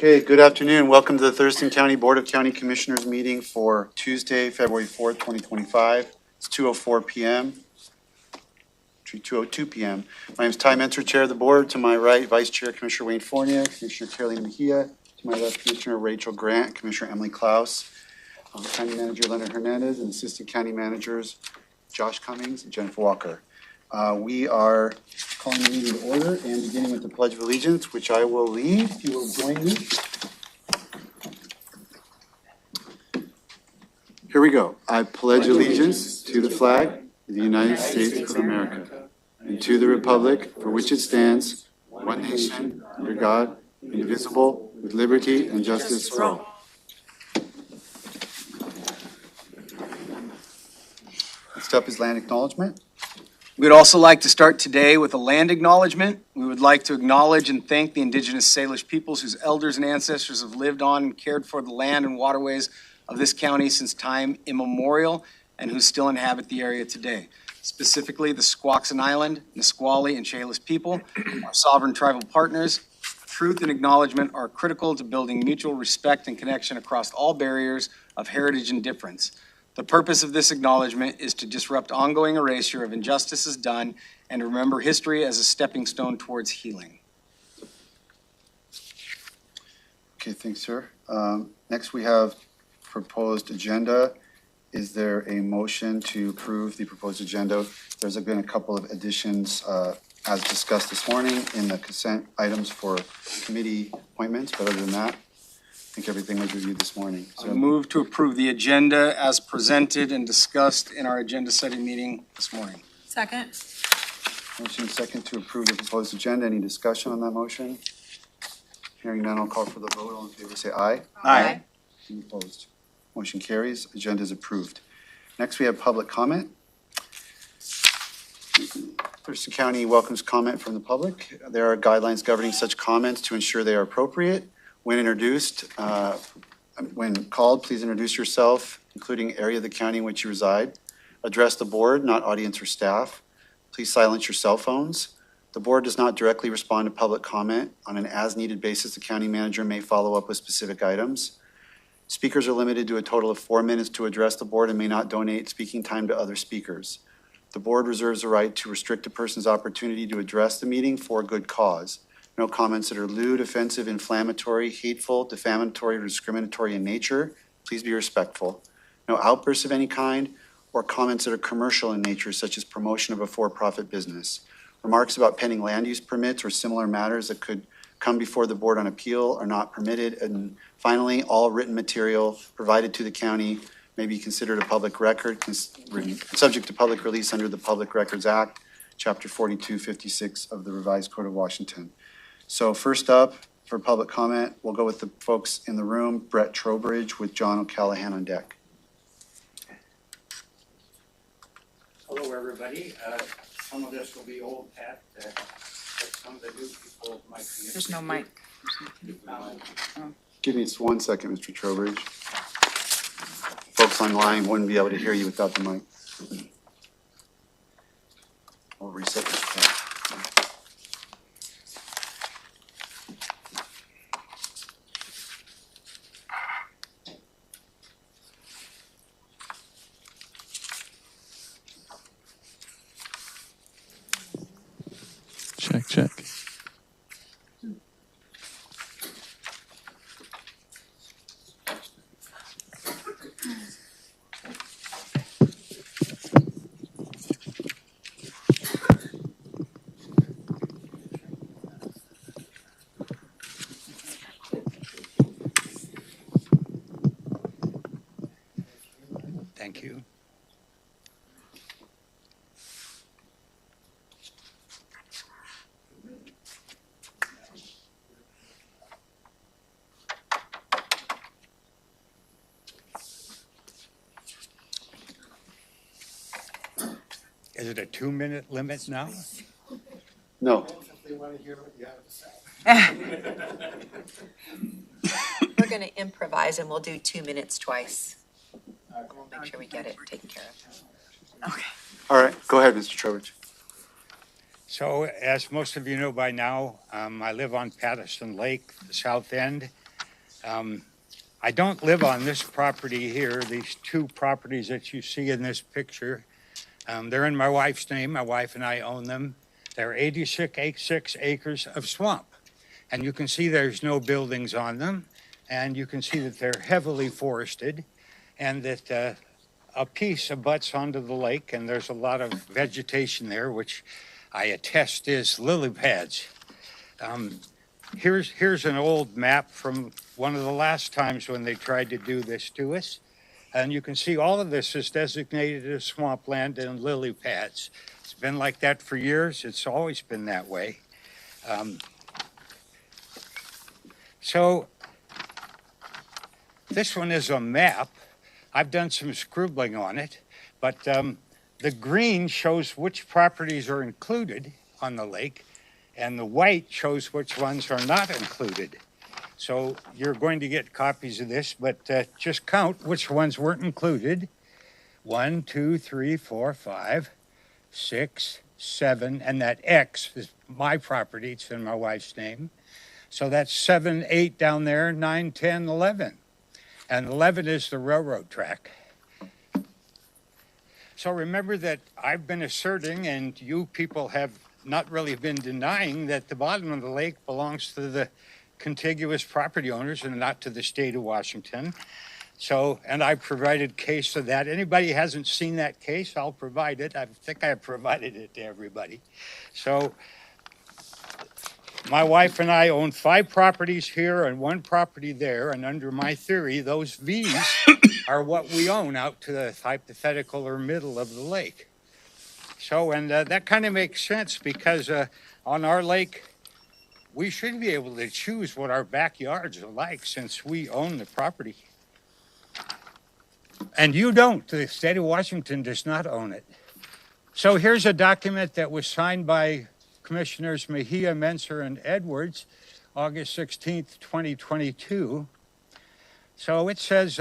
Okay, good afternoon. Welcome to the Thurston County Board of County Commissioners meeting for Tuesday, February 4th, 2025. It's 2:04 p.m. Actually, 2:02 p.m. My name is Ty Mentor, Chair of the Board. To my right, Vice Chair Commissioner Wayne Fournier, Commissioner Carolina Mejia. To my left, Commissioner Rachel Grant, Commissioner Emily Klaus, County Manager Leonard Hernandez, and Assistant County Managers Josh Cummings and Jennifer Walker. We are calling the meeting to order and beginning with the Pledge of Allegiance, which I will lead. If you will join me. Here we go. I pledge allegiance to the flag of the United States of America and to the republic for which it stands, one nation, under God, indivisible, with liberty and justice for all. Next up is land acknowledgement. We would also like to start today with a land acknowledgement. We would like to acknowledge and thank the indigenous Salish peoples whose elders and ancestors have lived on and cared for the land and waterways of this county since time immemorial and who still inhabit the area today. Specifically, the Squaxin Island, Nisqually, and Chehalis people, our sovereign tribal partners. Truth and acknowledgement are critical to building mutual respect and connection across all barriers of heritage and difference. The purpose of this acknowledgement is to disrupt ongoing erasure of injustices done and to remember history as a stepping stone towards healing. Okay, thanks, sir. Next, we have proposed agenda. Is there a motion to approve the proposed agenda? There's been a couple of additions as discussed this morning in the consent items for committee appointments, but other than that, I think everything was reviewed this morning. So I move to approve the agenda as presented and discussed in our agenda setting meeting this morning. Second. Motion second to approve the proposed agenda. Any discussion on that motion? Hearing none, I'll call for the vote. All in favor, say aye. Aye. Any opposed? Motion carries. Agenda is approved. Next, we have public comment. Thurston County welcomes comment from the public. There are guidelines governing such comments to ensure they are appropriate. When introduced, when called, please introduce yourself, including area of the county in which you reside. Address the board, not audience or staff. Please silence your cell phones. The board does not directly respond to public comment. On an as-needed basis, the county manager may follow up with specific items. Speakers are limited to a total of 4 minutes to address the board and may not donate speaking time to other speakers. The board reserves the right to restrict a person's opportunity to address the meeting for a good cause. No comments that are lewd, offensive, inflammatory, hateful, defamatory, or discriminatory in nature. Please be respectful. No outbursts of any kind or comments that are commercial in nature, such as promotion of a for-profit business. Remarks about pending land use permits or similar matters that could come before the board on appeal are not permitted. And finally, all written material provided to the county may be considered a public record, subject to public release under the Public Records Act, Chapter 4256 of the Revised Code of Washington. So first up, for public comment, we'll go with the folks in the room. Brett Trowbridge with John O'Callahan on deck. Hello, everybody. Some of this will be old hat, but some of the new people might be. There's no mic. Give me 1 second, Mr. Trowbridge. Folks online wouldn't be able to hear you without the mic. I'll reset this. Check. Thank you. Is it a 2-minute limit now? No. We're going to improvise and we'll do 2 minutes twice. We'll make sure we get it taken care of. Okay. All right, go ahead, Mr. Trowbridge. So as most of you know by now, I live on Patterson Lake, the south end. I don't live on this property here, these two properties that you see in this picture. They're in my wife's name. My wife and I own them. They're 86 acres of swamp. And you can see there's no buildings on them. And you can see that they're heavily forested and that a piece abuts onto the lake, and there's a lot of vegetation there, which I attest is lily pads. Here's an old map from one of the last times when they tried to do this to us. And you can see all of this is designated as swampland and lily pads. It's been like that for years. It's always been that way. So this one is a map. I've done some scribbling on it, but the green shows which properties are included on the lake, and the white shows which ones are not included. So you're going to get copies of this, but just count which ones weren't included. 1, 2, 3, 4, 5, 6, 7, and that X is my property. It's in my wife's name. So that's 7, 8 down there, 9, 10, 11. And 11 is the railroad track. So remember that I've been asserting, and you people have not really been denying, that the bottom of the lake belongs to the contiguous property owners and not to the state of Washington. So, and I provided case of that. Anybody hasn't seen that case, I'll provide it. I think I provided it to everybody. So my wife and I own 5 properties here and 1 property there, and under my theory, those V's are what we own out to the hypothetical or middle of the lake. So, and that kind of makes sense because on our lake, we should be able to choose what our backyards are like since we own the property. And you don't. The state of Washington does not own it. So here's a document that was signed by Commissioners Mejia, Menser, and Edwards, August 16th, 2022. So it says,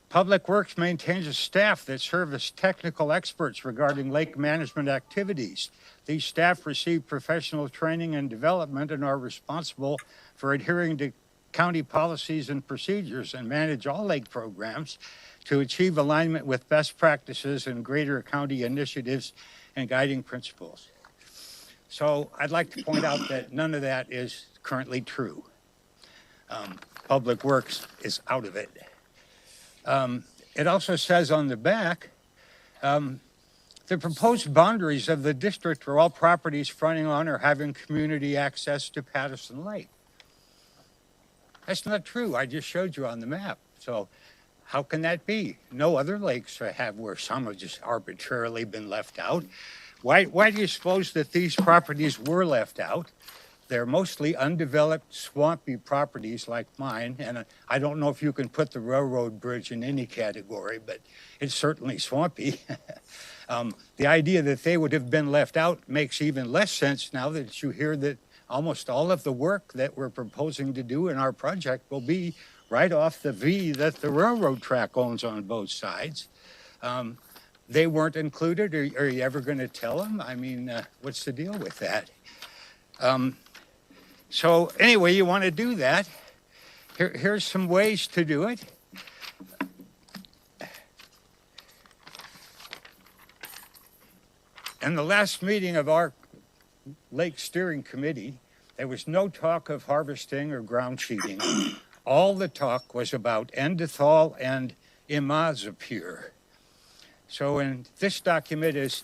Public Works maintains a staff that serve as technical experts regarding lake management activities. These staff receive professional training and development and are responsible for adhering to county policies and procedures and manage all lake programs to achieve alignment with best practices and greater county initiatives and guiding principles. So I'd like to point out that none of that is currently true. Public Works is out of it. It also says on the back, the proposed boundaries of the district are all properties fronting on or having community access to Patterson Lake. That's not true. I just showed you on the map. So how can that be? No other lakes have where some have just arbitrarily been left out. Why do you suppose that these properties were left out? They're mostly undeveloped, swampy properties like mine, and I don't know if you can put the railroad bridge in any category, but it's certainly swampy. The idea that they would have been left out makes even less sense now that you hear that almost all of the work that we're proposing to do in our project will be right off the V that the railroad track owns on both sides. They weren't included. Are you ever going to tell them? I mean, what's the deal with that? So anyway, you want to do that. Here's some ways to do it. In the last meeting of our Lake Steering Committee, there was no talk of harvesting or ground cheating. All the talk was about Endathal and Imazapur. So in this document is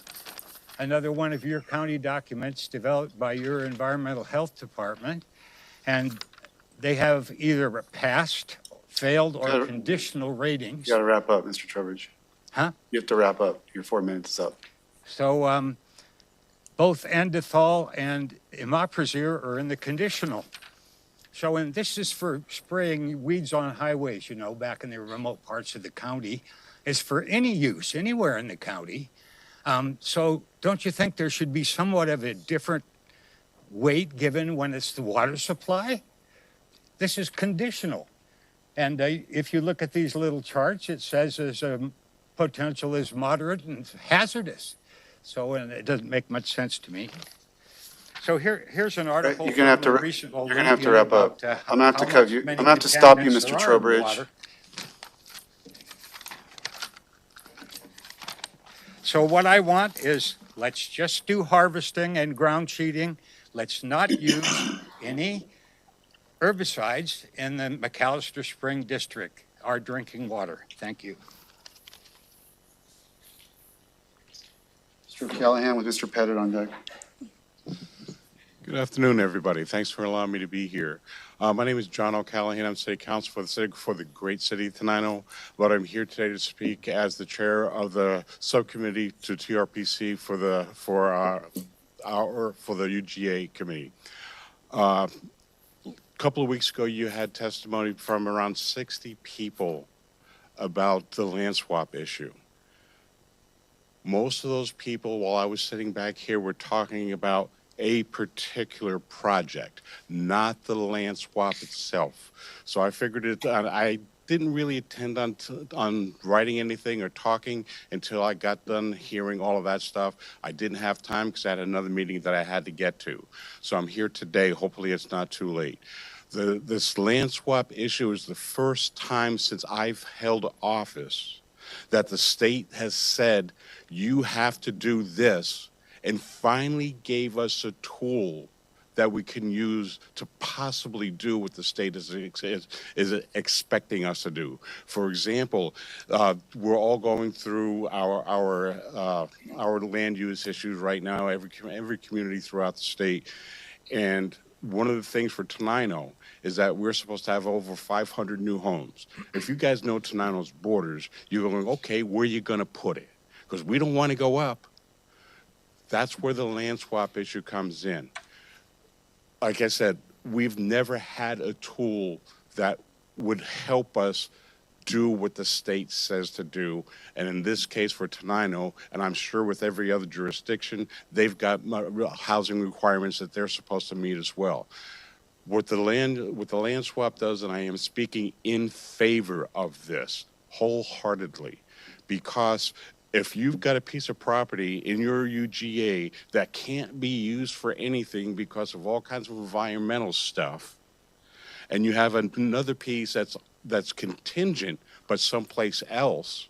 another one of your county documents developed by your environmental health department. And they have either passed, failed, or conditional ratings. You got to wrap up, Mr. Trowbridge. Huh? You have to wrap up. Your 4 minutes is up. So both Endathal and Imaprazir are in the conditional. So, and this is for spraying weeds on highways, you know, back in the remote parts of the county. It's for any use, anywhere in the county. So don't you think there should be somewhat of a different weight given when it's the water supply? This is conditional. And if you look at these little charts, it says there's a potential is moderate and hazardous. So and it doesn't make much sense to me. So here's an article You're gonna have to from a wra- recent you're gonna have to Olympian wrap up. about, I'm gonna have to how cut you, many I'm gonna have to stop you, contaminants Mr. there are in the Trowbridge. water. So what I want is, let's just do harvesting and ground seeding. Let's not use any herbicides in the McAllister Spring District, our drinking water. Thank you. Mr. Callahan with Mr. Pettit on deck. Good afternoon, everybody. Thanks for allowing me to be here. My name is John O'Callahan. I'm City Council for the great city of Tenino, but I'm here today to speak as the chair of the subcommittee to TRPC for the UGA committee. A couple of weeks ago, you had testimony from around 60 people about the land swap issue. Most of those people, while I was sitting back here, were talking about a particular project, not the land swap itself. So I figured I didn't really intend on writing anything or talking until I got done hearing all of that stuff. I didn't have time because I had another meeting that I had to get to. So I'm here today. Hopefully it's not too late. This land swap issue is the first time since I've held office that the state has said, you have to do this, and finally gave us a tool that we can use to possibly do what the state is expecting us to do. For example, we're all going through our land use issues right now, every community throughout the state. And one of the things for Tenino is that we're supposed to have over 500 new homes. If you guys know Tenino's borders, you're going, okay, where are you going to put it? Because we don't want to go up. That's where the land swap issue comes in. Like I said, we've never had a tool that would help us do what the state says to do. And in this case for Tenino, and I'm sure with every other jurisdiction, they've got housing requirements that they're supposed to meet as well. What the land swap does, and I am speaking in favor of this wholeheartedly, because if you've got a piece of property in your UGA that can't be used for anything because of all kinds of environmental stuff, and you have another piece that's contingent but someplace else,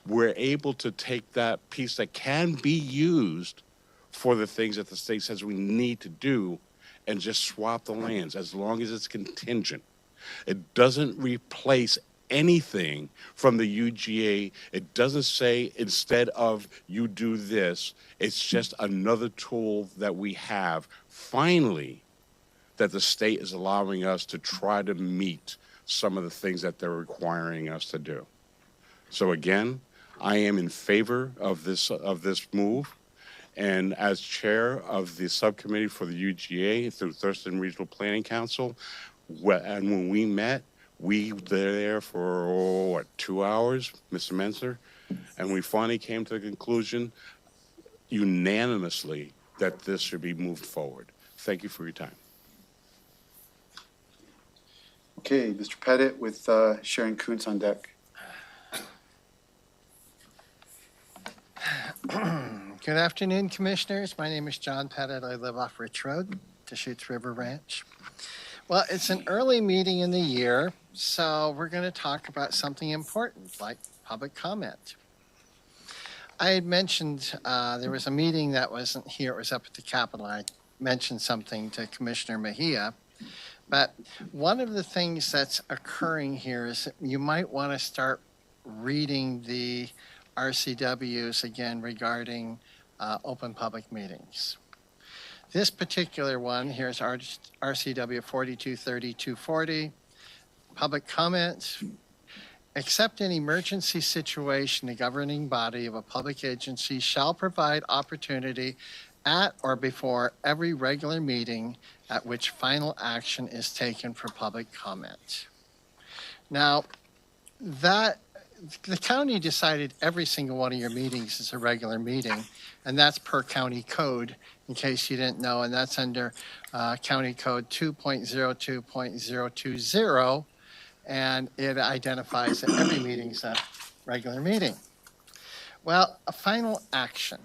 we're able to take that piece that can be used for the things that the state says we need to do and just swap the lands as long as it's contingent. It doesn't replace anything from the UGA. It doesn't say instead of you do this. It's just another tool that we have finally that the state is allowing us to try to meet some of the things that they're requiring us to do. So again, I am in favor of this move. And as chair of the subcommittee for the UGA through Thurston Regional Planning Council, and when we met, we were there for, 2 hours, Mr. Menser, and we finally came to the conclusion unanimously that this should be moved forward. Thank you for your time. Okay, Mr. Pettit with Sharon Kuntz on deck. Good afternoon, Commissioners. My name is John Pettit. I live off Rich Road, Deschutes River Ranch. Well, it's an early meeting in the year, so we're going to talk about something important like public comment. I had mentioned there was a meeting that wasn't here. It was up at the Capitol. I mentioned something to Commissioner Mejia. But one of the things that's occurring here is that you might want to start reading the RCWs again regarding open public meetings. This particular one, here's RCW 4230-240, public comments. Except in emergency situation, the governing body of a public agency shall provide opportunity at or before every regular meeting at which final action is taken for public comment. Now, the county decided every single one of your meetings is a regular meeting, and that's per county code, in case you didn't know, and that's under County Code 2.02.020, and it identifies that every meeting's a regular meeting. Well, a final action.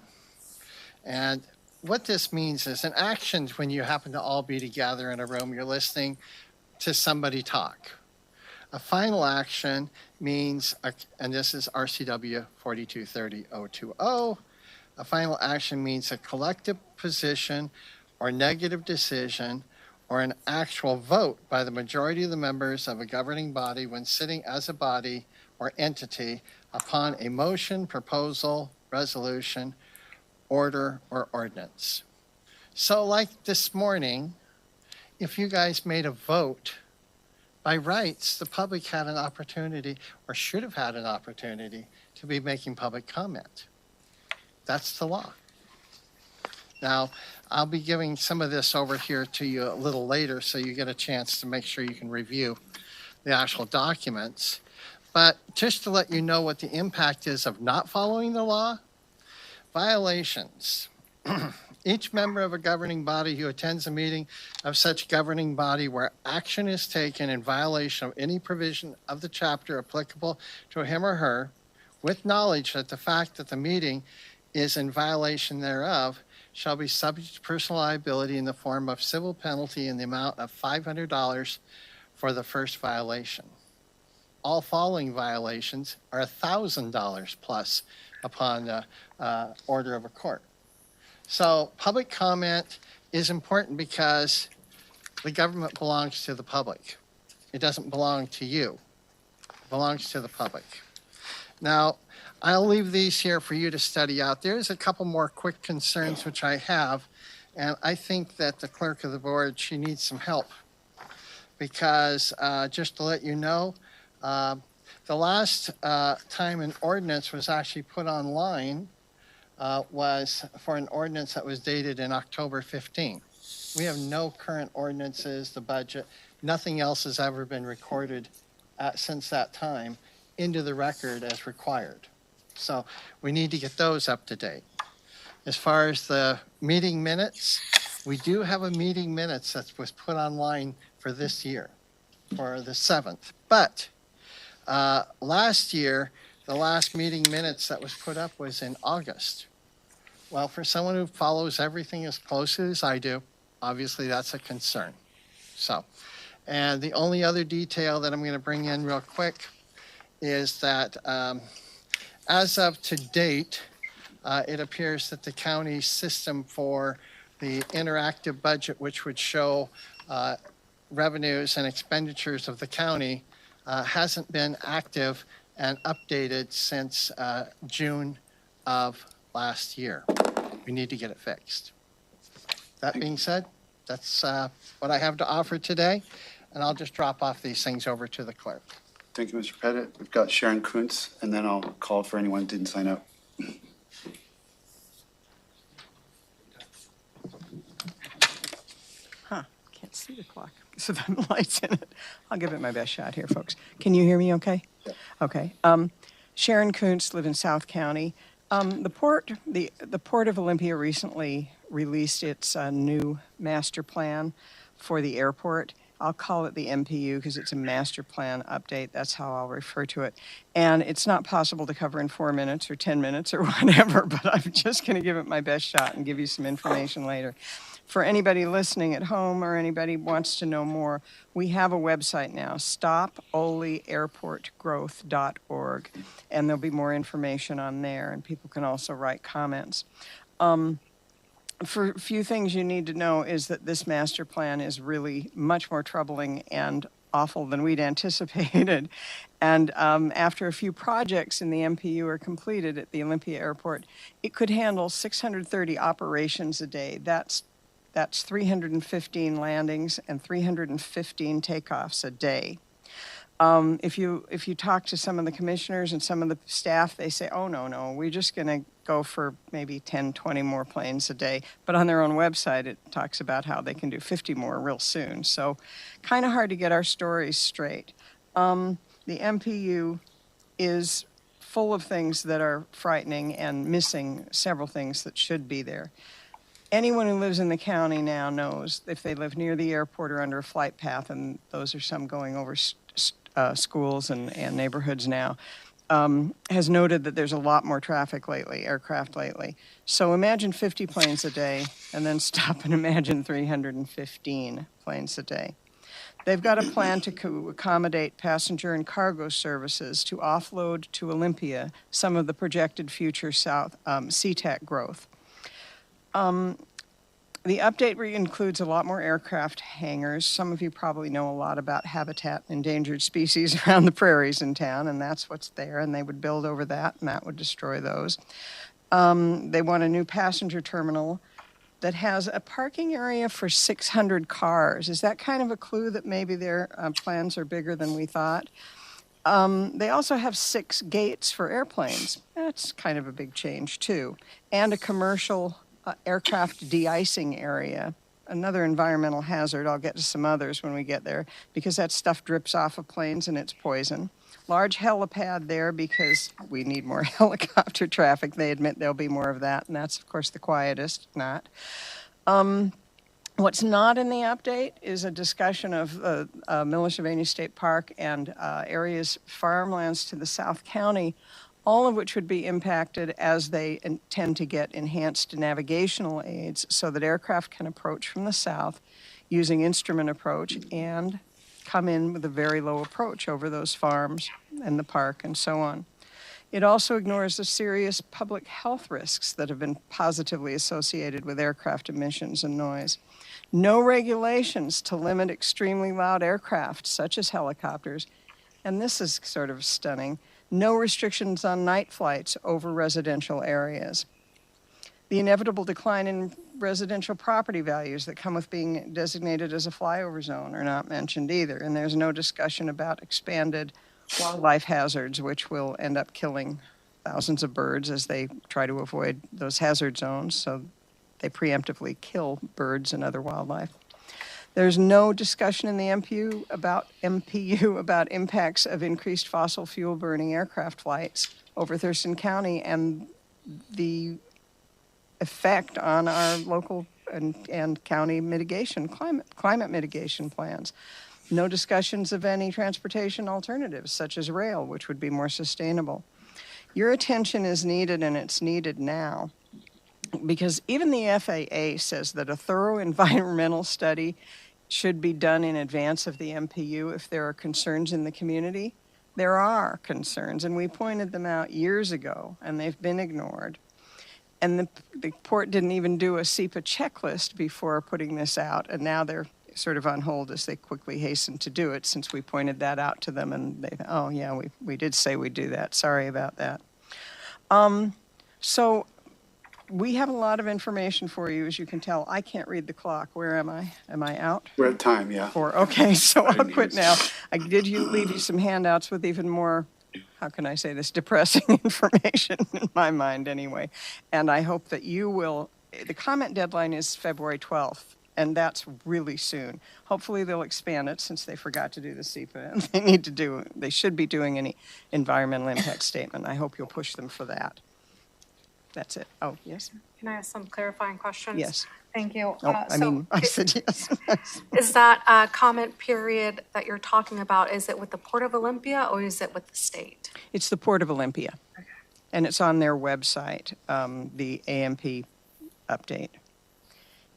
And what this means is an action when you happen to all be together in a room, you're listening to somebody talk. A final action means, and this is RCW 4230.020, a final action means a collective position or negative decision or an actual vote by the majority of the members of a governing body when sitting as a body or entity upon a motion, proposal, resolution, order, or ordinance. So like this morning, if you guys made a vote, by rights, the public had an opportunity, or should have had an opportunity, to be making public comment. That's the law. Now, I'll be giving some of this over here to you a little later so you get a chance to make sure you can review the actual documents. But just to let you know what the impact is of not following the law, violations. Each member of a governing body who attends a meeting of such governing body where action is taken in violation of any provision of the chapter applicable to him or her, with knowledge that the fact that the meeting is in violation thereof, shall be subject to personal liability in the form of civil penalty in the amount of $500 for the first violation. All following violations are $1,000 plus upon the order of a court. So public comment is important because the government belongs to the public. It doesn't belong to you. It belongs to the public. Now, I'll leave these here for you to study out. There's a couple more quick concerns which I have, and I think that the clerk of the board, she needs some help. Because just to let you know, the last time an ordinance was actually put online was for an ordinance that was dated in October 15. We have no current ordinances, the budget, nothing else has ever been recorded since that time into the record as required. So we need to get those up to date. As far as the meeting minutes, we do have a meeting minutes that was put online for this year, for the 7th. But last year, the last meeting minutes that was put up was in August. Well, for someone who follows everything as closely as I do, obviously that's a concern. So, and the only other detail that I'm going to bring in real quick is that as of to date, it appears that the county system for the interactive budget, which would show revenues and expenditures of the county, hasn't been active and updated since June of last year. We need to get it fixed. That being said, that's what I have to offer today, and I'll just drop off these things over to the clerk. Thank you, Mr. Pettit. We've got Sharon Kuntz, and then I'll call for anyone who didn't sign up. Can't see the clock, so the light's in it. I'll give it my best shot here, folks. Can you hear me okay? Yeah. Okay. Sharon Kuntz, live in South County. The Port of Olympia recently released its new master plan for the airport. I'll call it the MPU because it's a master plan update. That's how I'll refer to it. And it's not possible to cover in 4 minutes or 10 minutes or whatever, but I'm just going to give it my best shot and give you some information later. For anybody listening at home or anybody wants to know more, we have a website now, stopolyairportgrowth.org, and there'll be more information on there, and people can also write comments. For a few things you need to know is that this master plan is really much more troubling and awful than we'd anticipated. And after a few projects in the MPU are completed at the Olympia Airport, it could handle 630 operations a day. That's 315 landings and 315 takeoffs a day. If you talk to some of the commissioners and some of the staff, they say, oh, no, we're just going to go for maybe 10, 20 more planes a day. But on their own website, it talks about how they can do 50 more real soon. So kind of hard to get our stories straight. The MPU is full of things that are frightening and missing several things that should be there. Anyone who lives in the county now knows if they live near the airport or under a flight path, and those are some going over schools and neighborhoods now, has noted that there's a lot more traffic lately, aircraft lately. So imagine 50 planes a day and then stop and imagine 315 planes a day. They've got a plan to accommodate passenger and cargo services to offload to Olympia some of the projected future South SeaTac growth. The update includes a lot more aircraft hangars. Some of you probably know a lot about habitat and endangered species around the prairies in town, and that's what's there, and they would build over that, and that would destroy those. They want a new passenger terminal that has a parking area for 600 cars. Is that kind of a clue that maybe their plans are bigger than we thought? They also have 6 gates for airplanes. That's kind of a big change, too. And a commercial aircraft de-icing area, another environmental hazard. I'll get to some others when we get there, because that stuff drips off of planes and it's poison. Large helipad there because we need more helicopter traffic. They admit there'll be more of that, and that's, of course, the quietest, not. What's not in the update is a discussion of Milishevania State Park and areas, farmlands to the South County, all of which would be impacted as they tend to get enhanced navigational aids so that aircraft can approach from the south using instrument approach and come in with a very low approach over those farms and the park and so on. It also ignores the serious public health risks that have been positively associated with aircraft emissions and noise. No regulations to limit extremely loud aircraft, such as helicopters, and this is sort of stunning. No restrictions on night flights over residential areas. The inevitable decline in residential property values that come with being designated as a flyover zone are not mentioned either. And there's no discussion about expanded wildlife hazards, which will end up killing thousands of birds as they try to avoid those hazard zones. So they preemptively kill birds and other wildlife. There's no discussion in the MPU about impacts of increased fossil fuel burning aircraft flights over Thurston County and the effect on our local and county mitigation, climate mitigation plans. No discussions of any transportation alternatives such as rail, which would be more sustainable. Your attention is needed, and it's needed now, because even the FAA says that a thorough environmental study should be done in advance of the MPU if there are concerns in the community. There are concerns, and we pointed them out years ago, and they've been ignored. And the port didn't even do a SEPA checklist before putting this out, and now they're sort of on hold as they quickly hasten to do it, since we pointed that out to them, and they, oh yeah, we did say we'd do that. Sorry about that. So we have a lot of information for you, as you can tell. I can't read the clock. Where am I? Am I out? We're at time, yeah. Okay, so I'll quit now. I did leave you some handouts with even more, how can I say this, depressing information in my mind anyway. And I hope that you will, the comment deadline is February 12th, and that's really soon. Hopefully they'll expand it since they forgot to do the SEPA, and they should be doing any environmental impact statement. I hope you'll push them for that. That's it. Oh, yes? Can I ask some clarifying questions? Yes. Thank you. Oh, I said yes. Is that comment period that you're talking about, is it with the Port of Olympia or is it with the state? It's the Port of Olympia. Okay. And it's on their website, the AMP update.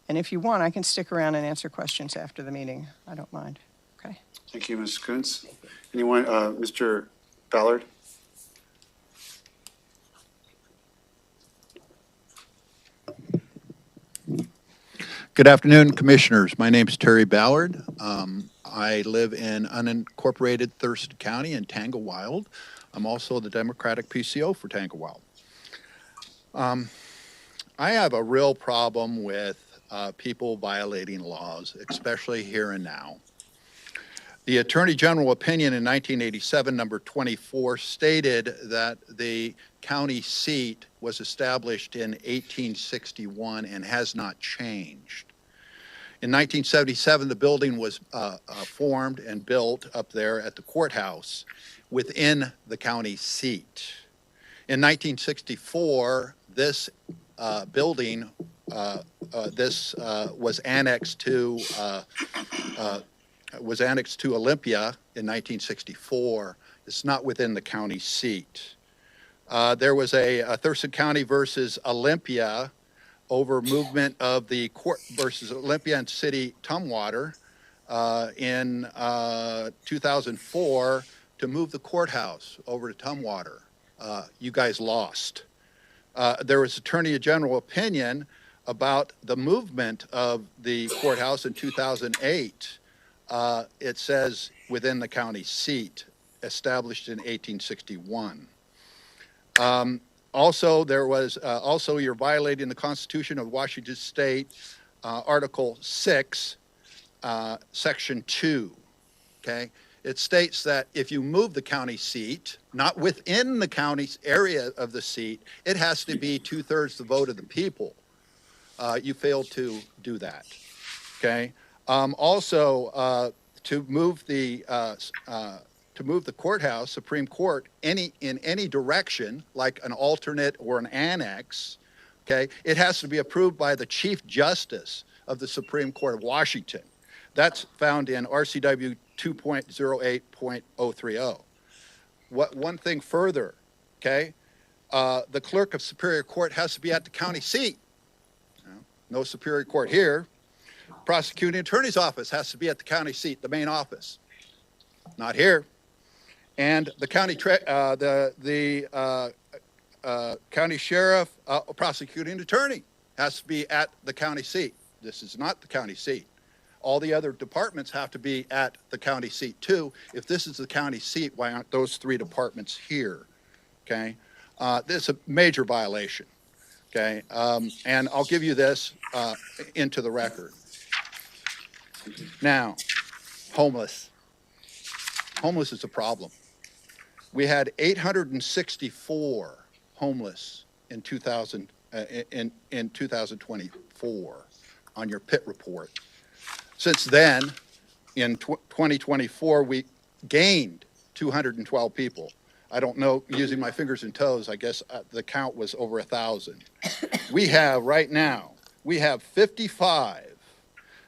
And if you want, I can stick around and answer questions after the meeting. I don't mind. Okay. Thank you, Ms. Kuntz. Anyone, Mr. Ballard? Good afternoon, Commissioners. My name is Terry Ballard. I live in unincorporated Thurston County in Tanglewilde. I'm also the Democratic PCO for Tanglewilde. I have a real problem with people violating laws, especially here and now. The Attorney General opinion in 1987, number 24, stated that the county seat was established in 1861 and has not changed. In 1977, the building was formed and built up there at the courthouse within the county seat. In 1964, this building, was annexed to was annexed to Olympia in 1964. It's not within the county seat. There was a Thurston County versus Olympia over movement of the court versus Olympia and City Tumwater in 2004 to move the courthouse over to Tumwater. You guys lost. There was Attorney General opinion about the movement of the courthouse in 2008. It says within the county seat, established in 1861. Also, there was also you're violating the Constitution of Washington State, Article 6, Section 2. Okay, it states that if you move the county seat, not within the county's area of the seat, it has to be 2/3 the vote of the people. You failed to do that. Okay. Also, to move the courthouse, Supreme Court, in any direction, like an alternate or an annex, okay, it has to be approved by the Chief Justice of the Supreme Court of Washington. That's found in RCW 2.08.030. One thing further, okay, the clerk of Superior Court has to be at the county seat. No Superior Court here. Prosecuting Attorney's Office has to be at the county seat, the main office. Not here. And the county county sheriff, prosecuting attorney has to be at the county seat. This is not the county seat. All the other departments have to be at the county seat too. If this is the county seat, why aren't those three departments here? Okay, this is a major violation. Okay, and I'll give you this into the record. Now, homeless. Homeless is a problem. We had 864 homeless in 2024 on your PIT report. Since then, in 2024, we gained 212 people. I don't know, using my fingers and toes, I guess the count was over 1,000. We have right now, we have 55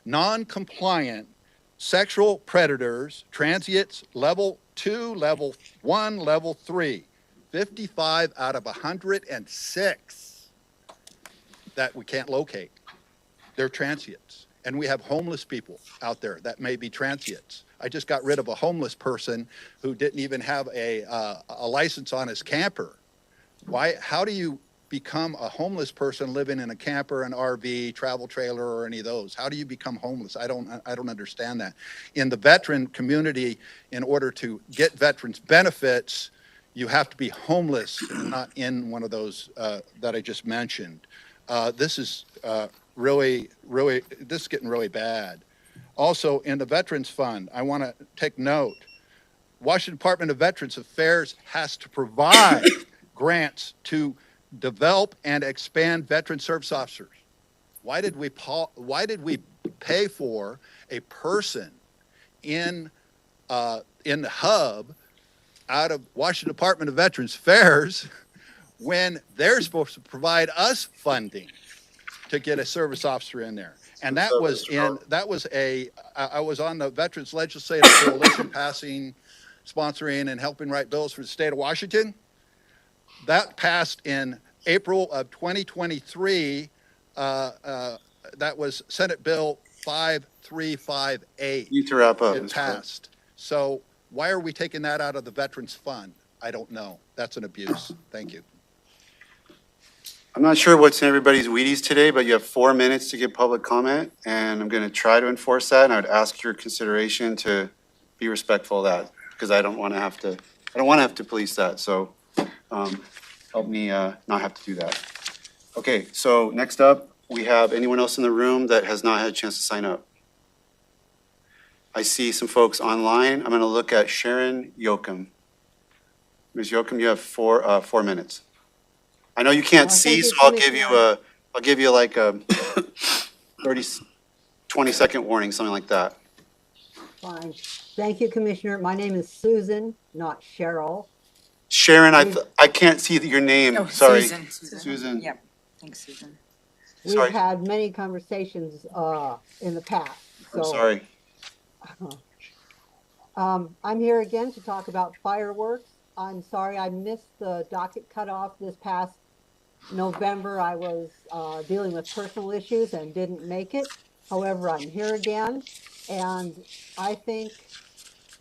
non-compliant sexual predators, transients, level 2, level 1, level 3, 55 out of 106 that we can't locate. They're transients. And we have homeless people out there that may be transients. I just got rid of a homeless person who didn't even have a license on his camper. Why? How do you become a homeless person living in a camper, an RV, travel trailer, or any of those? How do you become homeless? I don't understand that. In the veteran community, in order to get veterans benefits, you have to be homeless and not in one of those that I just mentioned. This is really, this is getting really bad. Also, in the Veterans Fund, I want to take note, Washington Department of Veterans Affairs has to provide grants to develop and expand veteran service officers. Why did we pay for a person in the hub out of Washington Department of Veterans Affairs when they're supposed to provide us funding to get a service officer in there? And that was I was on the Veterans Legislative Coalition sponsoring and helping write bills for the state of Washington. That passed in April of 2023. That was Senate Bill 5358. You need to wrap up. It passed. So why are we taking that out of the Veterans Fund? I don't know. That's an abuse. Thank you. I'm not sure what's in everybody's Wheaties today, but you have 4 minutes to give public comment, and I'm going to try to enforce that, and I would ask your consideration to be respectful of that, because I don't want to have to police that, so help me not have to do that. Okay, so next up, we have anyone else in the room that has not had a chance to sign up? I see some folks online. I'm going to look at Sharon Yoakum. Ms. Yoakum, you have 4 minutes. I know you can't see, so I'll give you like a 20-second warning, something like that. Fine. Thank you, Commissioner. My name is Susan, not Cheryl. Sharon, I can't see your name. Oh, Sorry. Susan. Yep. Thanks, Susan. We've Sorry. had many conversations in the past. I'm sorry. I'm here again to talk about fireworks. I'm sorry I missed the docket cutoff this past November. I was dealing with personal issues and didn't make it. However, I'm here again, and I think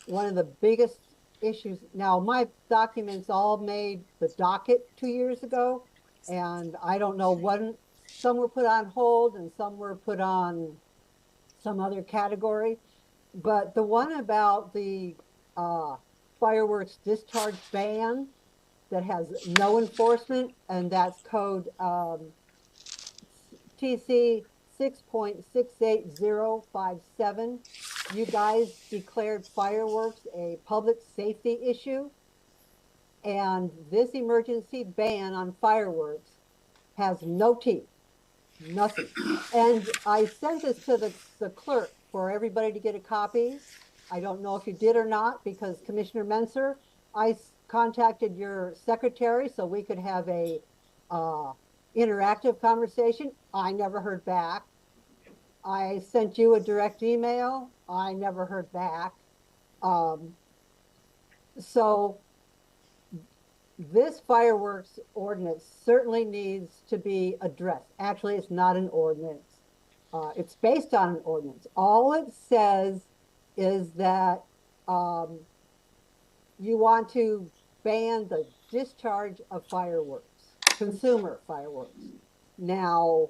one of the biggest issues, now my documents all made the docket 2 years ago, and I don't know when, some were put on hold and some were put on some other category. But the one about the fireworks discharge ban that has no enforcement, and that's code TC 6.68057. You guys declared fireworks a public safety issue, and this emergency ban on fireworks has no teeth, nothing. And I sent this to the clerk for everybody to get a copy. I don't know if you did or not, because Commissioner Menser, I contacted your secretary so we could have a interactive conversation. I never heard back. I sent you a direct email. I never heard back. So this fireworks ordinance certainly needs to be addressed. Actually, it's not an ordinance. It's based on an ordinance. All it says is that you want to ban the discharge of fireworks, consumer fireworks. Now,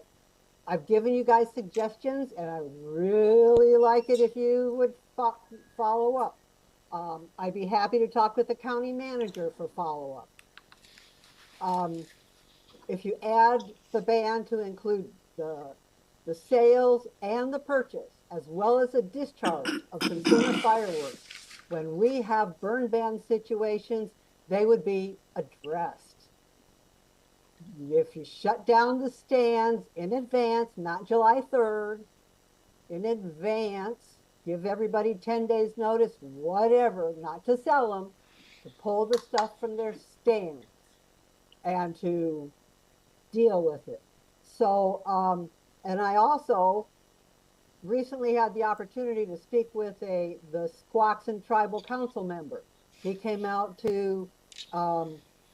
I've given you guys suggestions, and I would really like it if you would follow up. I'd be happy to talk with the county manager for follow-up. If you add the ban to include the sales and the purchase, as well as the discharge of consumer fireworks, when we have burn ban situations, they would be addressed. If you shut down the stands in advance, not July 3rd, in advance, give everybody 10 days notice, whatever, not to sell them, to pull the stuff from their stands and to deal with it. So, and I also recently had the opportunity to speak with the Squaxin Tribal Council member. He came out to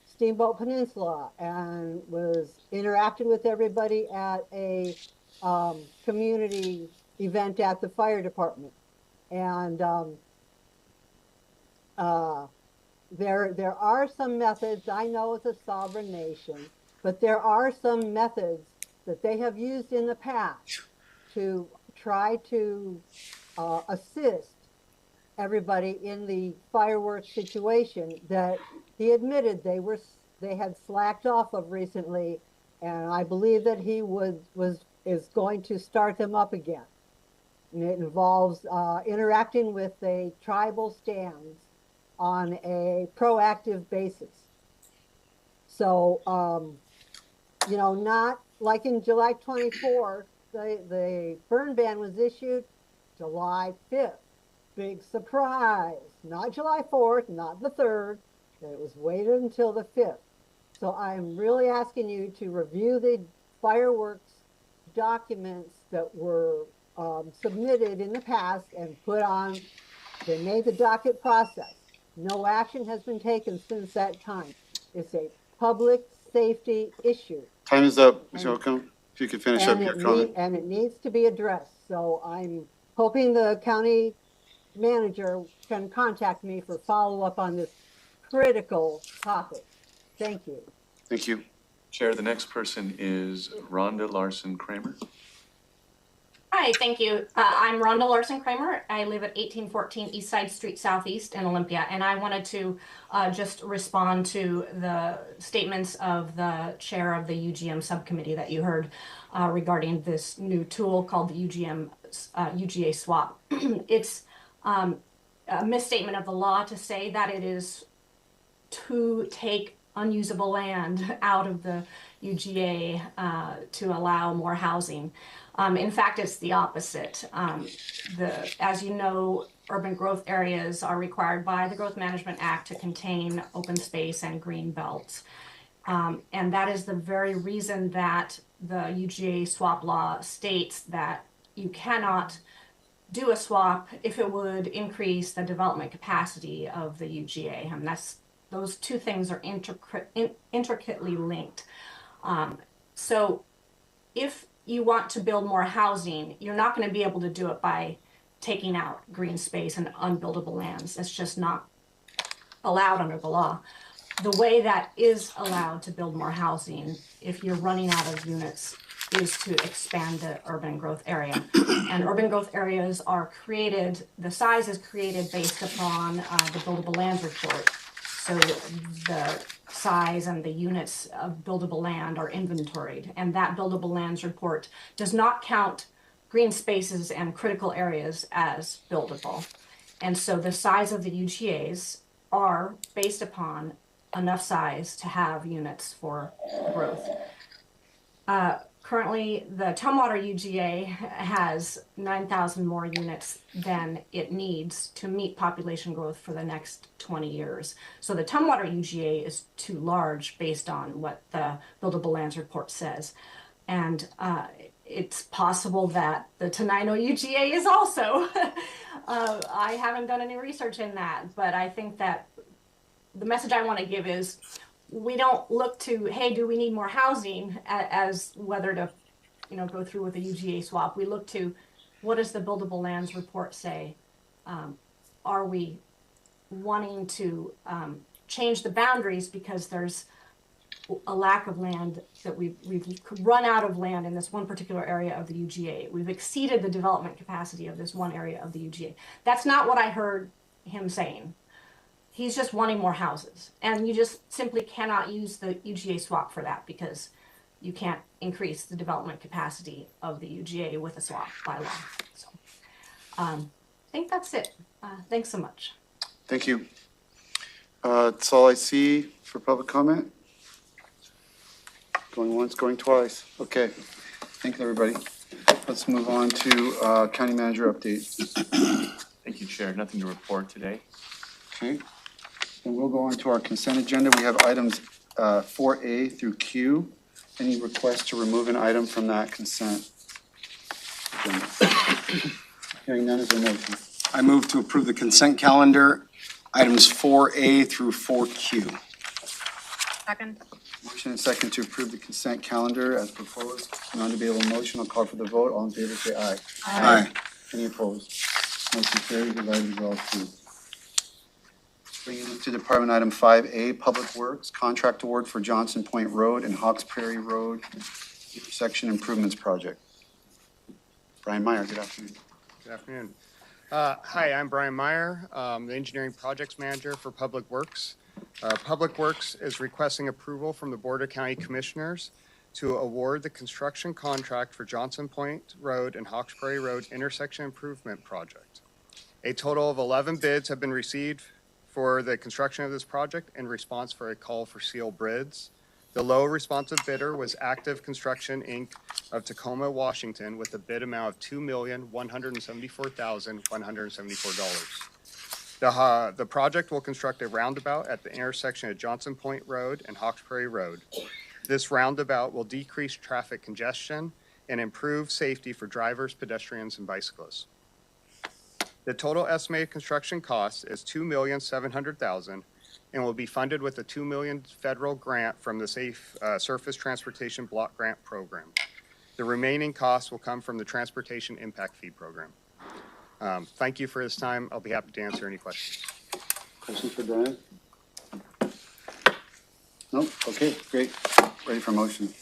Steamboat Peninsula and was interacting with everybody at a community event at the fire department. And there are some methods. I know it's a sovereign nation, but there are some methods that they have used in the past to try to assist everybody in the fireworks situation that he admitted they had slacked off of recently, and I believe that he is going to start them up again. And it involves interacting with the tribal stands on a proactive basis. So, you know, not like in July 24th, the burn ban was issued July 5th. Big surprise. Not July 4th, not the 3rd. It was waited until the 5th. So I'm really asking you to review the fireworks documents that were submitted in the past and put on, they made the docket process. No action has been taken since that time. It's a public safety issue. Time is up, Ms. Holcomb. If you could finish up your comment. And it needs to be addressed. So I'm hoping the county manager can contact me for follow-up on this critical topic. Thank you. Thank you. Chair, the next person is Rhonda Larson Kramer. Hi, thank you. I'm Rhonda Larson Kramer. I live at 1814 East Side Street Southeast in Olympia, and I wanted to just respond to the statements of the chair of the UGM subcommittee that you heard regarding this new tool called the UGA swap. It's a misstatement of the law to say that it is to take unusable land out of the UGA to allow more housing. In fact, it's the opposite. As you know, urban growth areas are required by the Growth Management Act to contain open space and green belts. And that is the very reason that the UGA swap law states that you cannot do a swap if it would increase the development capacity of the UGA. And those two things are intricately linked. So if you want to build more housing, you're not going to be able to do it by taking out green space and unbuildable lands. That's just not allowed under the law. The way that is allowed to build more housing, if you're running out of units, is to expand the urban growth area. And urban growth areas are created, the size is created based upon the buildable lands report. So the size and the units of buildable land are inventoried, and that buildable lands report does not count green spaces and critical areas as buildable. And so the size of the UGAs are based upon enough size to have units for growth. Currently, the Tumwater UGA has 9,000 more units than it needs to meet population growth for the next 20 years. So the Tumwater UGA is too large based on what the Buildable Lands Report says. And it's possible that the Tenino UGA is also. I haven't done any research in that, but I think that the message I want to give is we don't look to, hey, do we need more housing as whether to, go through with a UGA swap. We look to what does the Buildable Lands Report say? Are we wanting to change the boundaries because there's a lack of land that we've run out of land in this one particular area of the UGA. We've exceeded the development capacity of this one area of the UGA. That's not what I heard him saying. He's just wanting more houses. And you just simply cannot use the UGA swap for that because you can't increase the development capacity of the UGA with a swap by law. So I think that's it. Thanks so much. Thank you. That's all I see for public comment. Going once, going twice. Okay. Thanks, everybody. Let's move on to county manager update. Thank you, Chair. Nothing to report today. Okay. And we'll go on to our consent agenda. We have items 4A through Q. Any request to remove an item from that consent agenda? Hearing none, is there a motion? I move to approve the consent calendar, items 4A through 4Q. Second. Motion and second to approve the consent calendar as proposed. Non-debatable motion. I'll call for the vote. All in favor, say aye. Aye. Any opposed? Motion carries. The items are all approved. Bringing us to Department Item 5A, Public Works, Contract Award for Johnson Point Road and Hawks Prairie Road Intersection Improvements Project. Brian Meyer, good afternoon. Good afternoon. Hi, I'm Brian Meyer, the Engineering Projects Manager for Public Works. Public Works is requesting approval from the Board of County Commissioners to award the construction contract for Johnson Point Road and Hawks Prairie Road Intersection Improvement Project. A total of 11 bids have been received for the construction of this project in response for a call for sealed bids. The low responsive bidder was Active Construction, Inc. of Tacoma, Washington, with a bid amount of $2,174,174. The project will construct a roundabout at the intersection of Johnson Point Road and Hawks Prairie Road. This roundabout will decrease traffic congestion and improve safety for drivers, pedestrians, and bicyclists. The total estimated construction cost is $2,700,000 and will be funded with a $2 million federal grant from the Safe Surface Transportation Block Grant Program. The remaining costs will come from the Transportation Impact Fee Program. Thank you for this time. I'll be happy to answer any questions. Questions for Brian? Nope. Okay, great. Ready for motion.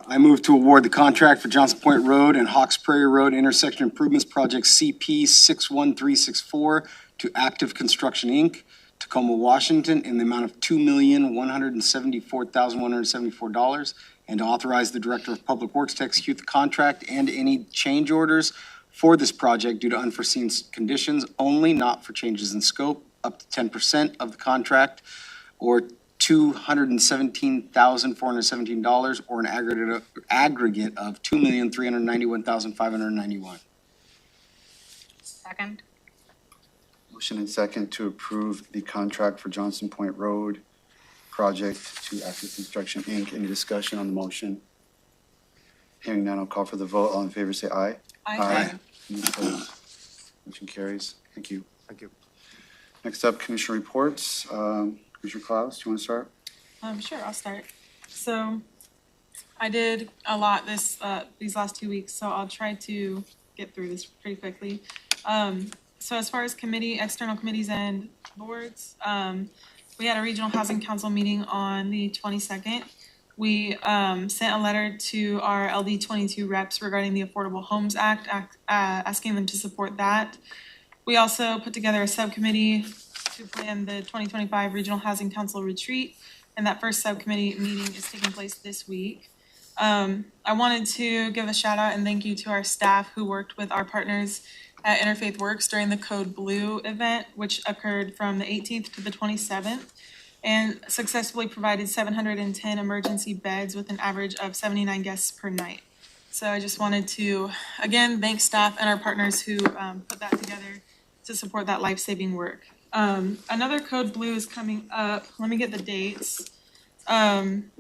I move to award the contract for Johnson Point Road and Hawks Prairie Road Intersection Improvements Project CP 61364 to Active Construction, Inc., Tacoma, Washington, in the amount of $2,174,174, and to authorize the Director of Public Works to execute the contract and any change orders for this project due to unforeseen conditions only, not for changes in scope, up to 10% of the contract, or $217,417, or an aggregate of $2,391,591. Second. Motion and second to approve the contract for Johnson Point Road project to Active Construction, Inc. Any discussion on the motion? Hearing none, I'll call for the vote. All in favor, say aye. Aye. Any opposed? Motion carries. Thank you. Thank you. Next up, Commissioner reports. Commissioner Klaus, do you want to start? Sure, I'll start. So I did a lot these last 2 weeks, so I'll try to get through this pretty quickly. So as far as external committees and boards, we had a regional housing council meeting on the 22nd. We sent a letter to our LD 22 reps regarding the Affordable Homes Act, asking them to support that. We also put together a subcommittee to plan the 2025 Regional Housing Council retreat, and that first subcommittee meeting is taking place this week. I wanted to give a shout out and thank you to our staff who worked with our partners at Interfaith Works during the Code Blue event, which occurred from the 18th to the 27th, and successfully provided 710 emergency beds with an average of 79 guests per night. So I just wanted to, again, thank staff and our partners who put that together to support that life-saving work. Another Code Blue is coming up. Let me get the dates.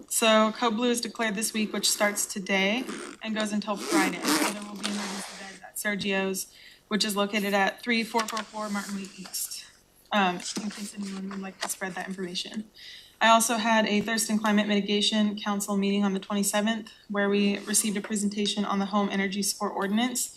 So Code Blue is declared this week, which starts today and goes until Friday. So there will be emergency beds at Sergio's, which is located at 3444 Martin Lee East, in case anyone would like to spread that information. I also had a Thirst and Climate Mitigation Council meeting on the 27th, where we received a presentation on the Home Energy Support Ordinance.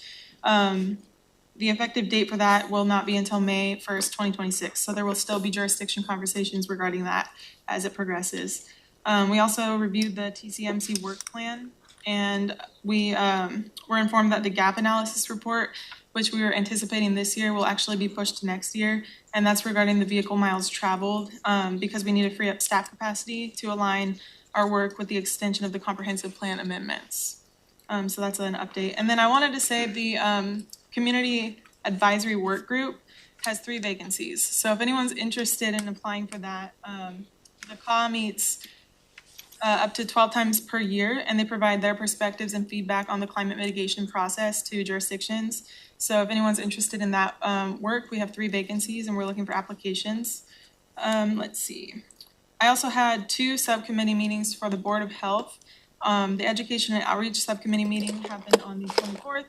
The effective date for that will not be until May 1st, 2026. So there will still be jurisdiction conversations regarding that as it progresses. We also reviewed the TCMC work plan, and we were informed that the gap analysis report, which we were anticipating this year, will actually be pushed to next year. And that's regarding the vehicle miles traveled, because we need to free up staff capacity to align our work with the extension of the comprehensive plan amendments. So that's an update. And then I wanted to say the Community Advisory Work Group has 3 vacancies. So if anyone's interested in applying for that, the CAW meets up to 12 times per year, and they provide their perspectives and feedback on the climate mitigation process to jurisdictions. So if anyone's interested in that work, we have 3 vacancies and we're looking for applications. Let's see. I also had 2 subcommittee meetings for the Board of Health. The Education and Outreach Subcommittee meeting happened on the 24th.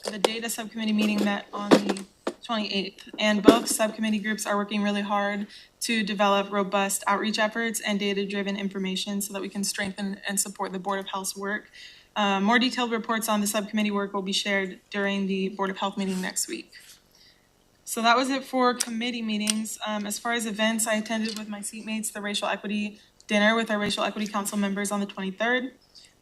The Data Subcommittee meeting met on the 28th. And both subcommittee groups are working really hard to develop robust outreach efforts and data-driven information so that we can strengthen and support the Board of Health's work. More detailed reports on the subcommittee work will be shared during the Board of Health meeting next week. So that was it for committee meetings. As far as events, I attended with my seatmates the Racial Equity Dinner with our Racial Equity Council members on the 23rd.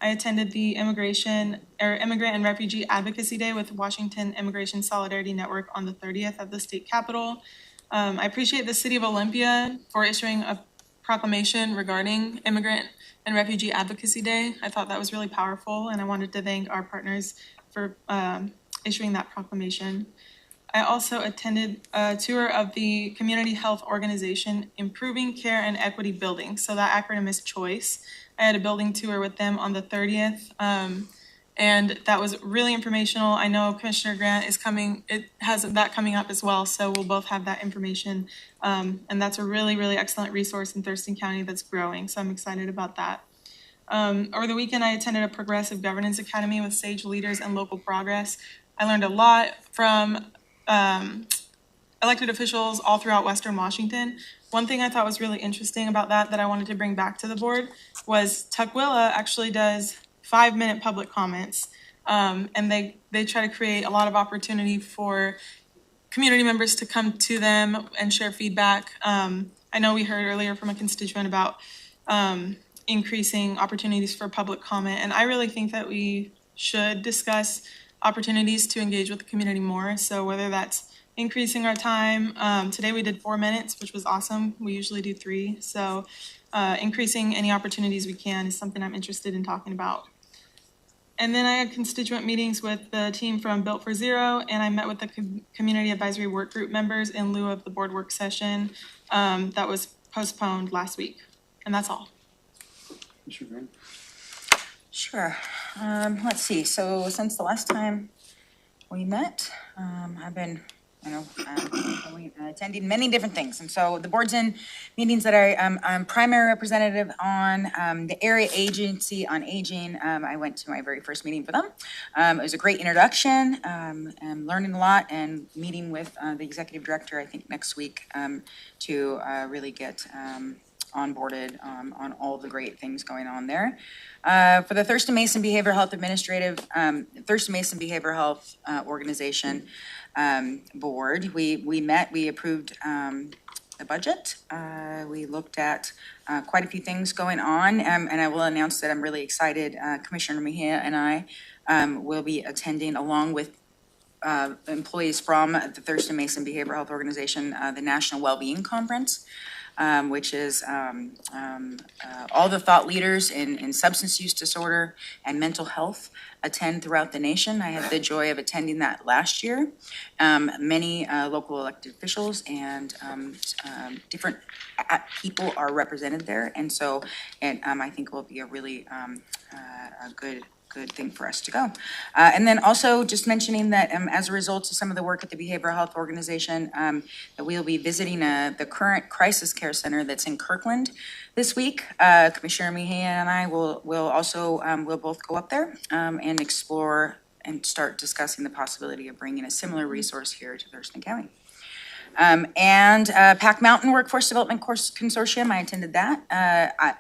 I attended the Immigrant and Refugee Advocacy Day with Washington Immigration Solidarity Network on the 30th at the state capitol. I appreciate the City of Olympia for issuing a proclamation regarding Immigrant and Refugee Advocacy Day. I thought that was really powerful, and I wanted to thank our partners for issuing that proclamation. I also attended a tour of the community health organization Improving Care and Equity Building. So that acronym is CHOICE. I had a building tour with them on the 30th, and that was really informational. I know Commissioner Grant is coming, it has that coming up as well, so we'll both have that information. And that's a really, really excellent resource in Thurston County that's growing, so I'm excited about that. Over the weekend, I attended a Progressive Governance Academy with SAGE leaders and local progress. I learned a lot from elected officials all throughout Western Washington. One thing I thought was really interesting about that I wanted to bring back to the board was Tukwila actually does 5-minute public comments, and they try to create a lot of opportunity for community members to come to them and share feedback. I know we heard earlier from a constituent about increasing opportunities for public comment, and I really think that we should discuss opportunities to engage with the community more. So whether that's increasing our time, today we did 4 minutes, which was awesome. We usually do 3. So increasing any opportunities we can is something I'm interested in talking about. And then I had constituent meetings with the team from Built for Zero, and I met with the Community Advisory Work Group members in lieu of the board work session that was postponed last week. And that's all. Sure. Let's see. So since the last time we met, I've been attending many different things. And so the board's in meetings that I'm primary representative on, the Area Agency on Aging. I went to my very first meeting for them. It was a great introduction. I'm learning a lot and meeting with the executive director, I think next week, to really get onboarded on all the great things going on there. For the Thurston Mason Behavioral Health Thurston Mason Behavioral Health Organization board, we met, we approved the budget. We looked at quite a few things going on, and I will announce that I'm really excited. Commissioner Mejia and I will be attending, along with employees from the Thurston Mason Behavioral Health Organization, the National Wellbeing Conference, which is all the thought leaders in substance use disorder and mental health attend throughout the nation. I had the joy of attending that last year. Many local elected officials and different people are represented there. And so I think it will be a really a good thing for us to go. And then also just mentioning that as a result of some of the work at the Behavioral Health Organization, that we'll be visiting the current crisis care center that's in Kirkland this week. Commissioner Mejia and I will both go up there and explore and start discussing the possibility of bringing a similar resource here to Thurston County. And Pack Mountain Workforce Development Consortium, I attended that.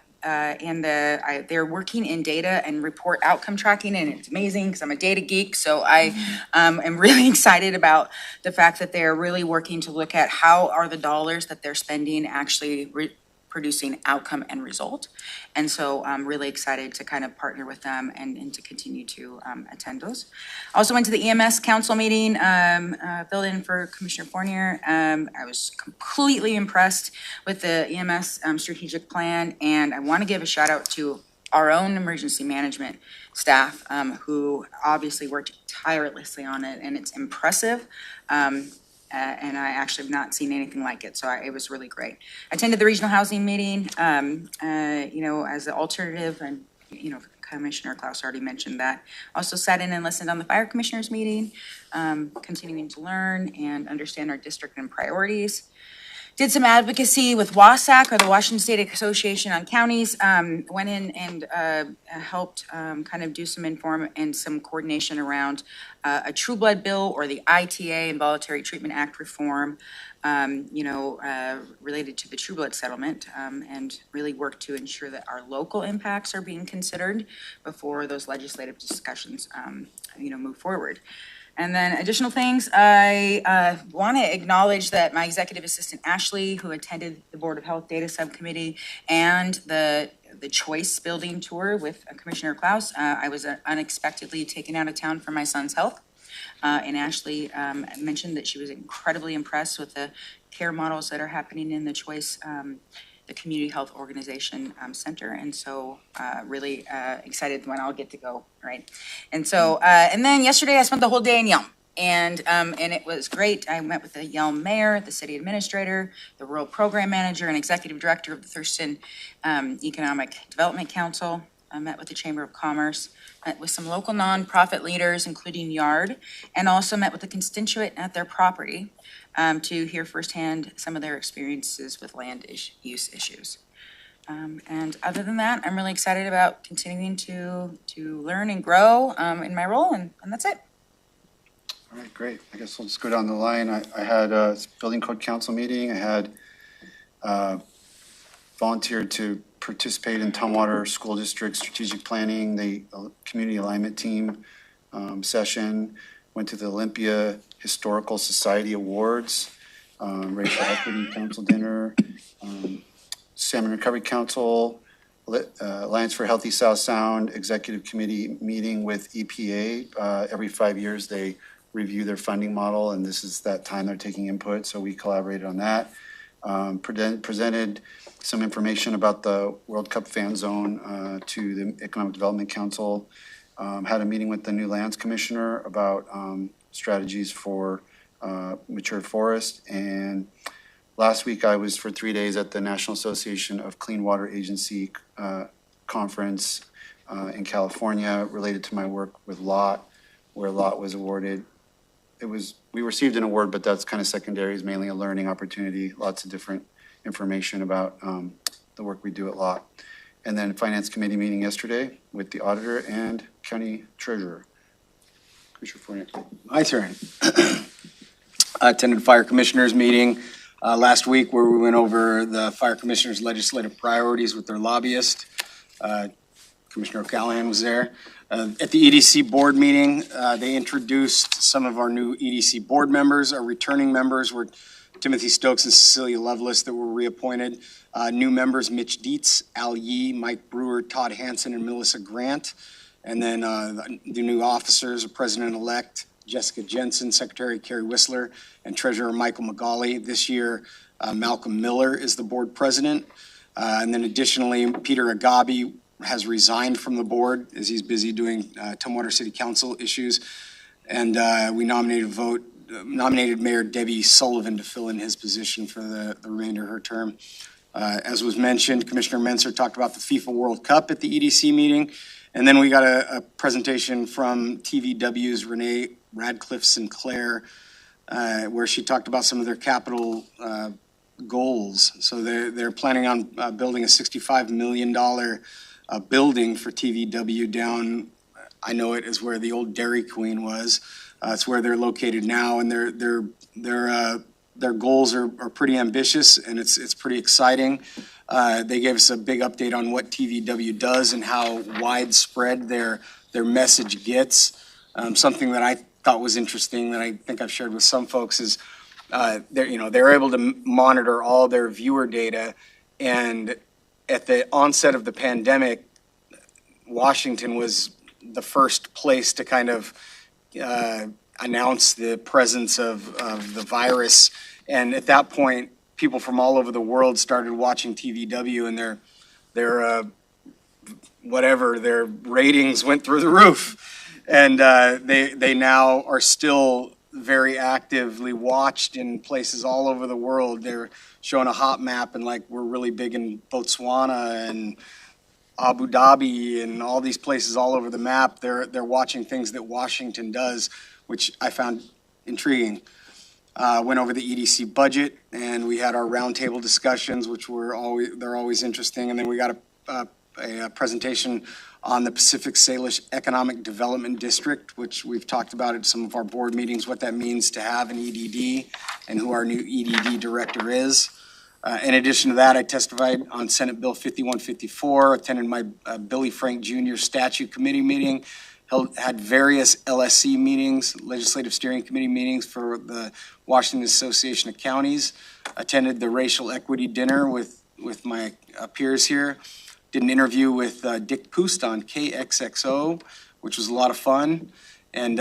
They're working in data and report outcome tracking, and it's amazing because I'm a data geek. So I am really excited about the fact that they're really working to look at how are the dollars that they're spending actually producing outcome and result. And so I'm really excited to kind of partner with them and to continue to attend those. Also went to the EMS council meeting, filled in for Commissioner Fournier. I was completely impressed with the EMS strategic plan, and I want to give a shout out to our own emergency management staff who obviously worked tirelessly on it, and it's impressive. And I actually have not seen anything like it, so it was really great. I attended the regional housing meeting, as an alternative, and, Commissioner Klaus already mentioned that. Also sat in and listened on the fire commissioners meeting, continuing to learn and understand our district and priorities. Did some advocacy with WASAC, or the Washington State Association on Counties. Went in and helped kind of do some some coordination around a True Blood bill, or the ITA, Involuntary Treatment Act reform, related to the True Blood settlement, and really work to ensure that our local impacts are being considered before those legislative discussions, move forward. And then additional things, I want to acknowledge that my executive assistant, Ashley, who attended the Board of Health Data Subcommittee and the Choice Building Tour with Commissioner Klaus, I was unexpectedly taken out of town for my son's health. And Ashley mentioned that she was incredibly impressed with the care models that are happening in the Choice the Community Health Organization Center. And so really excited when I'll get to go, right? And so, and then yesterday I spent the whole day in Yelm. And it was great. I met with the Yelm mayor, the city administrator, the rural program manager, and executive director of the Thurston Economic Development Council. I met with the Chamber of Commerce, met with some local nonprofit leaders, including YARD, and also met with the constituent at their property to hear firsthand some of their experiences with land use issues. And other than that, I'm really excited about continuing to learn and grow in my role, and that's it. All right, great. I guess we'll just go down the line. I had a building code council meeting. I had volunteered to participate in Tumwater School District strategic planning, the community alignment team session. Went to the Olympia Historical Society Awards, Racial Equity Council dinner, Salmon Recovery Council, Alliance for Healthy South Sound Executive Committee meeting with EPA. Every 5 years they review their funding model, and this is that time they're taking input, so we collaborated on that. Presented some information about the World Cup fan zone to the Economic Development Council. Had a meeting with the new lands commissioner about strategies for mature forest. And last week I was for 3 days at the National Association of Clean Water Agency conference in California related to my work with LOT, where LOT was awarded we received an award, but that's kind of secondary, is mainly a learning opportunity, lots of different information about the work we do at LOT. And then Finance Committee meeting yesterday with the auditor and county treasurer. Commissioner Fournier. My turn. I attended Fire Commissioners meeting last week where we went over the Fire Commissioners' legislative priorities with their lobbyist. Commissioner O'Callahan was there. At the EDC board meeting, they introduced some of our new EDC board members. Our returning members were Timothy Stokes and Cecilia Lovelace that were reappointed. New members, Mitch Dietz, Al Yee, Mike Brewer, Todd Hansen, and Melissa Grant. And then the new officers are President-elect Jessica Jensen, Secretary Carrie Whistler, and Treasurer Michael McGauley. This year, Malcolm Miller is the board president. And then additionally, Peter Agabi has resigned from the board as he's busy doing Tumwater City Council issues. And we nominated Mayor Debbie Sullivan to fill in his position for the remainder of her term. As was mentioned, Commissioner Menser talked about the FIFA World Cup at the EDC meeting. And then we got a presentation from TVW's Renee Radcliffe Sinclair, where she talked about some of their capital goals. So they're planning on building a $65 million building for TVW down, I know it as where the old Dairy Queen was. It's where they're located now, and their goals are pretty ambitious, and it's pretty exciting. They gave us a big update on what TVW does and how widespread their message gets. Something that I thought was interesting that I think I've shared with some folks is they're able to monitor all their viewer data, and at the onset of the pandemic, Washington was the first place to kind of announce the presence of the virus. And at that point, people from all over the world started watching TVW, and their ratings went through the roof. And they now are still very actively watched in places all over the world. They're showing a hot map, and like we're really big in Botswana and Abu Dhabi and all these places all over the map. They're watching things that Washington does, which I found intriguing. Went over the EDC budget, and we had our roundtable discussions, which they're always interesting. And then we got a presentation on the Pacific Salish Economic Development District, which we've talked about at some of our board meetings, what that means to have an EDD and who our new EDD director is. In addition to that, I testified on Senate Bill 5154, attended my Billy Frank Jr. Statute Committee meeting, had various LSC meetings, Legislative Steering Committee meetings for the Washington Association of Counties, attended the Racial Equity Dinner with my peers here, did an interview with Dick Poost on KXXO, which was a lot of fun. And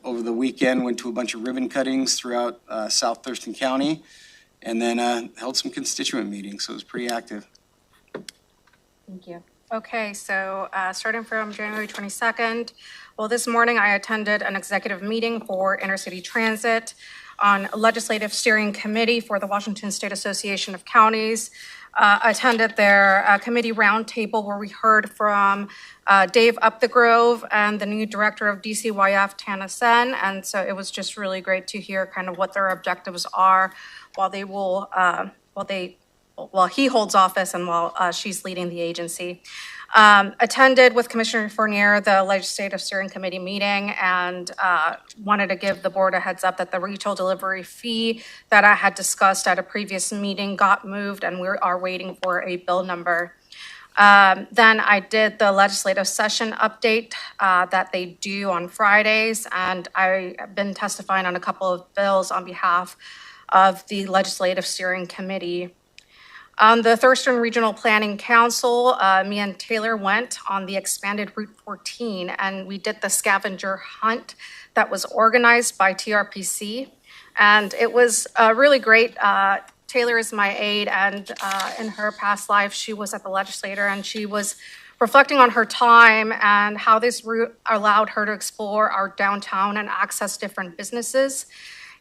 over the weekend, went to a bunch of ribbon cuttings throughout South Thurston County, and then held some constituent meetings, so it was pretty active. Thank you. Okay, so starting from January 22nd, well, this morning I attended an executive meeting for Intercity Transit on Legislative Steering Committee for the Washington State Association of Counties. Attended their committee roundtable where we heard from Dave Upthegrove and the new director of DCYF, Tana Sen. And so it was just really great to hear kind of what their objectives are while he holds office and while she's leading the agency. Attended with Commissioner Fournier the Legislative Steering Committee meeting, and wanted to give the board a heads up that the retail delivery fee that I had discussed at a previous meeting got moved, and we are waiting for a bill number. Then I did the legislative session update that they do on Fridays, and I've been testifying on a couple of bills on behalf of the Legislative Steering Committee. The Thurston Regional Planning Council, me and Taylor went on the expanded Route 14, and we did the scavenger hunt that was organized by TRPC. And it was really great. Taylor is my aide, and in her past life, she was at the legislature, and she was reflecting on her time and how this route allowed her to explore our downtown and access different businesses.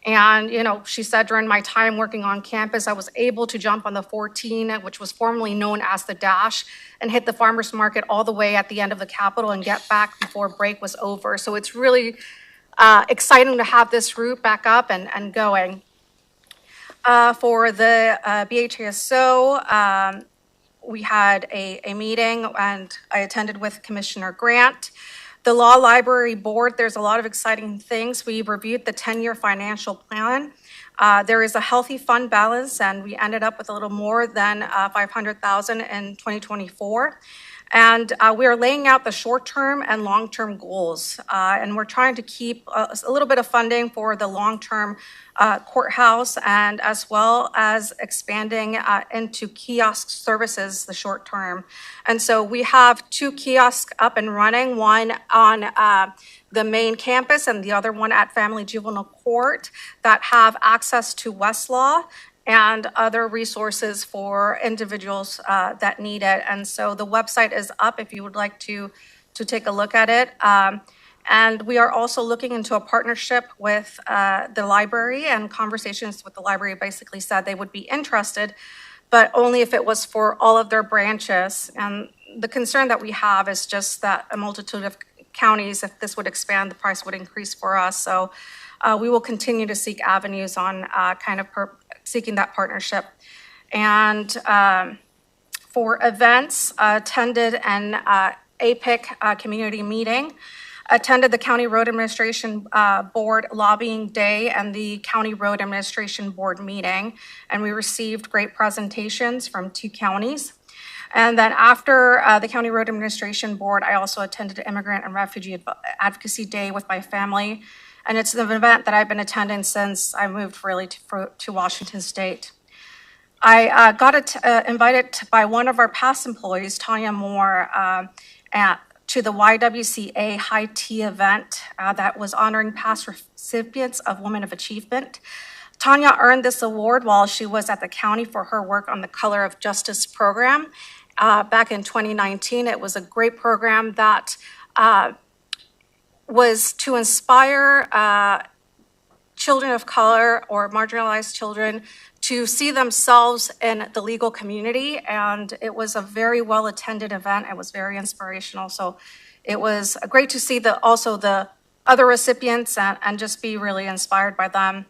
And, you know, she said during my time working on campus, I was able to jump on the 14, which was formerly known as the Dash, and hit the farmer's market all the way at the end of the Capitol and get back before break was over. So it's really exciting to have this route back up and going. For the BHASO, we had a meeting and I attended with Commissioner Grant. The Law Library Board, there's a lot of exciting things. We reviewed the 10-year financial plan. There is a healthy fund balance and we ended up with a little more than $500,000 in 2024. And we are laying out the short-term and long-term goals. And we're trying to keep a little bit of funding for the long-term courthouse and as well as expanding into kiosk services, the short-term. And so we have 2 kiosks up and running, one on the main campus and the other one at Family Juvenile Court that have access to Westlaw and other resources for individuals that need it. And so the website is up if you would like to take a look at it. And we are also looking into a partnership with the library, and conversations with the library basically said they would be interested, but only if it was for all of their branches. And the concern that we have is just that a multitude of counties, if this would expand, the price would increase for us. So we will continue to seek avenues on seeking that partnership. And for events, attended an APIC community meeting, attended the County Road Administration Board Lobbying Day and the County Road Administration Board meeting. And we received great presentations from 2 counties. And then after the County Road Administration Board, I also attended Immigrant and Refugee Advocacy Day with my family. And it's an event that I've been attending since I moved really to Washington State. I got invited by one of our past employees, Tanya Moore, to the YWCA High Tea event that was honoring past recipients of Women of Achievement. Tanya earned this award while she was at the county for her work on the Color of Justice program back in 2019. It was a great program that was to inspire children of color or marginalized children to see themselves in the legal community. And it was a very well-attended event. It was very inspirational. So it was great to see also the other recipients and just be really inspired by them.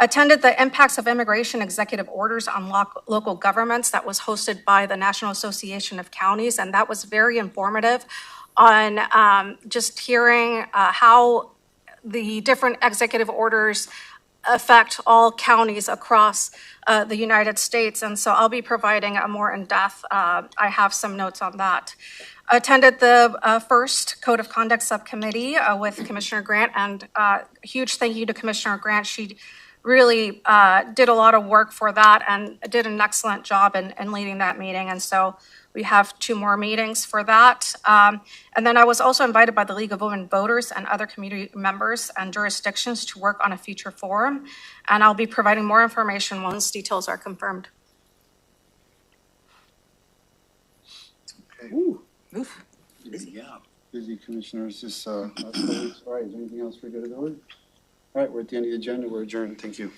Attended the Impacts of Immigration Executive Orders on Local Governments that was hosted by the National Association of Counties. And that was very informative on just hearing how the different executive orders affect all counties across the United States. And so I'll be providing a more in-depth, I have some notes on that. Attended the first Code of Conduct Subcommittee with Commissioner Grant, and a huge thank you to Commissioner Grant. She really did a lot of work for that and did an excellent job in leading that meeting. And so we have 2 more meetings for that. And then I was also invited by the League of Women Voters and other community members and jurisdictions to work on a future forum. And I'll be providing more information once details are confirmed. Okay. Oof. Yeah. Busy, commissioners. Just, all right, is there anything else for good of the order? All right, we're at the end of the agenda. We're adjourned. Thank you.